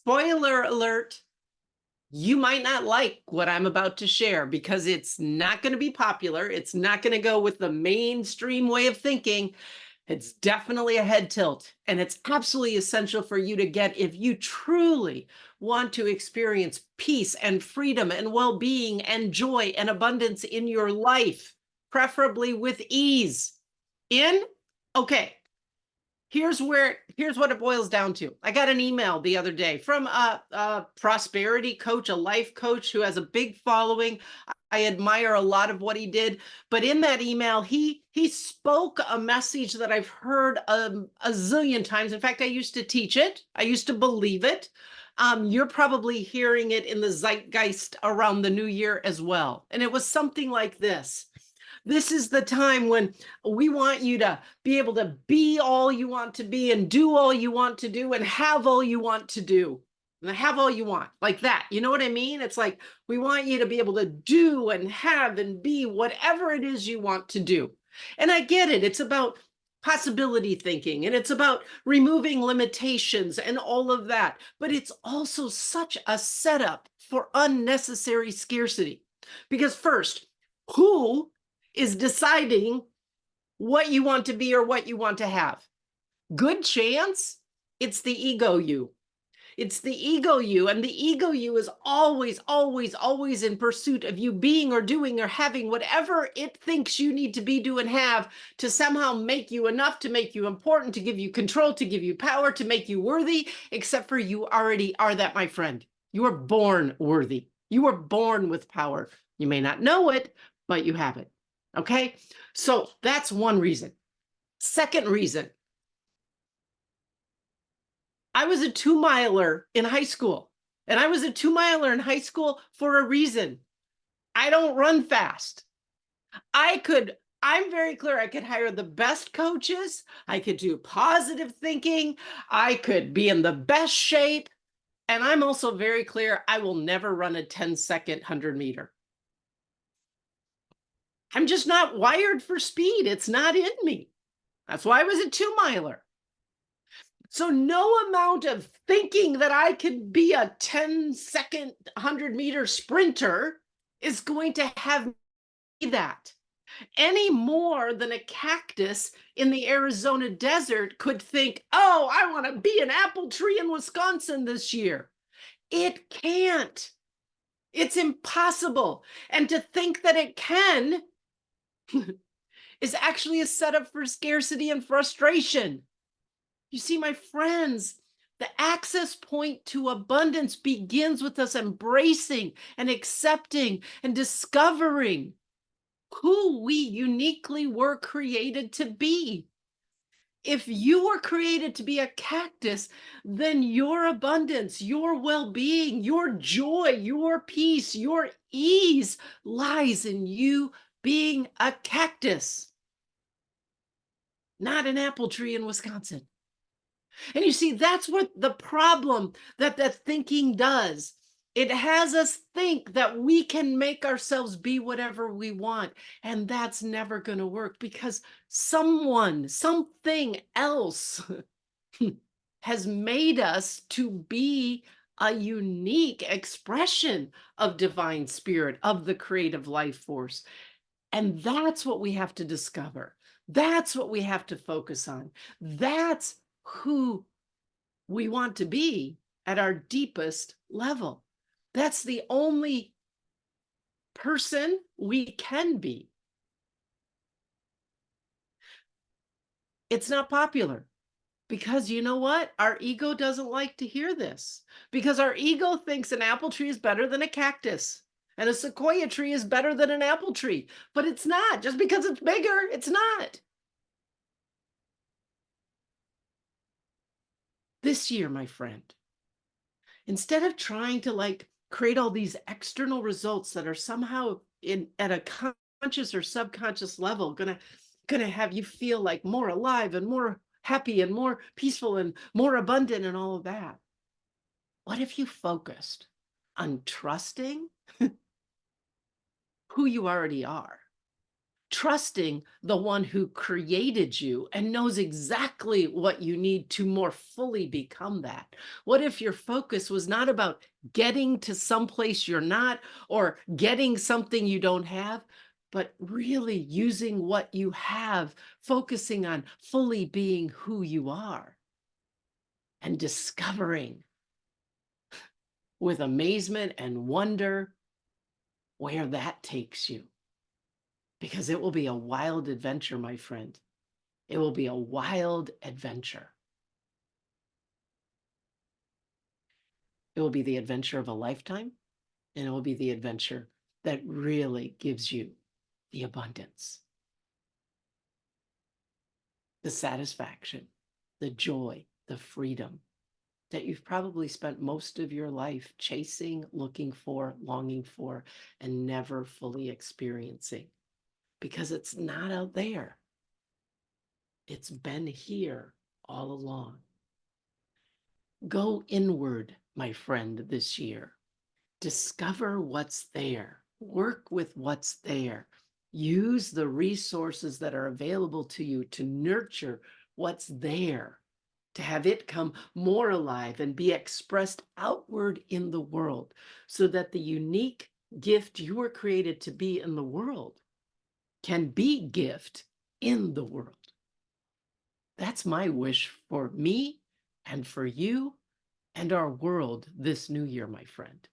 Spoiler alert, you might not like what I'm about to share because it's not going to be popular. It's not going to go with the mainstream way of thinking. It's definitely a head tilt, and it's absolutely essential for you to get if you truly want to experience peace and freedom and well-being and joy and abundance in your life, preferably with ease. In? Okay. Here's what it boils down to. I got an email the other day from a prosperity coach, a life coach who has a big following. I admire a lot of what he did, but in that email, he spoke a message that I've heard a zillion times. In fact, I used to teach it. I used to believe it. You're probably hearing it in the zeitgeist around the new year as well. And it was something like this. This is the time when we want you to be able to be all you want to be and do all you want to do and have all you want to do. And have all you want, like that. You know what I mean? It's like we want you to be able to do and have and be whatever it is you want to do. And I get it. It's about possibility thinking and it's about removing limitations and all of that. But it's also such a setup for unnecessary scarcity. Because first, who is deciding what you want to be or what you want to have? Good chance it's the ego you. It's the ego you, and the ego you is always, always, always in pursuit of you being or doing or having whatever it thinks you need to be, do, and have to somehow make you enough, to make you important, to give you control, to give you power, to make you worthy, except for you already are that, my friend. You were born worthy. You were born with power. You may not know it, but you have it. Okay? So that's one reason. Second reason, I was a 2-miler in high school, and I was a 2-miler in high school for a reason. I don't run fast. I'm very clear, I could hire the best coaches. I could do positive thinking. I could be in the best shape. And I'm also very clear, I will never run a 10-second 100-meter. I'm just not wired for speed. It's not in me. That's why I was a 2-miler. So no amount of thinking that I could be a 10-second 100-meter sprinter is going to have me that, any more than a cactus in the Arizona desert could think, oh, I want to be an apple tree in Wisconsin this year. It can't. It's impossible. And to think that it can is actually a setup for scarcity and frustration. You see, my friends, the access point to abundance begins with us embracing and accepting and discovering who we uniquely were created to be. If you were created to be a cactus, then your abundance, your well-being, your joy, your peace, your ease lies in you being a cactus, not an apple tree in Wisconsin. And you see, that's what the problem that thinking does. It has us think that we can make ourselves be whatever we want. And that's never going to work because something else has made us to be a unique expression of divine spirit, of the creative life force. And that's what we have to discover. That's what we have to focus on. That's who we want to be at our deepest level. That's the only person we can be. It's not popular because you know what? Our ego doesn't like to hear this because our ego thinks an apple tree is better than a cactus and a sequoia tree is better than an apple tree, but it's not. Just because it's bigger, it's not. This year, my friend, instead of trying to create all these external results that are somehow at a conscious or subconscious level gonna have you feel like more alive and more happy and more peaceful and more abundant and all of that, what if you focused on trusting who you already are trusting the one who created you and knows exactly what you need to more fully become that? What if your focus was not about getting to someplace you're not or getting something you don't have, but really using what you have, focusing on fully being who you are and discovering with amazement and wonder where that takes you? Because it will be a wild adventure, my friend. It will be a wild adventure. It will be the adventure of a lifetime, and it will be the adventure that really gives you the abundance, the satisfaction, the joy, the freedom that you've probably spent most of your life chasing, looking for, longing for, and never fully experiencing because it's not out there. It's been here all along. Go inward, my friend, this year. Discover what's there. Work with what's there. Use the resources that are available to you to nurture what's there, to have it come more alive and be expressed outward in the world so that the unique gift you were created to be in the world can be gift in the world. That's my wish for me and for you and our world this new year, my friend.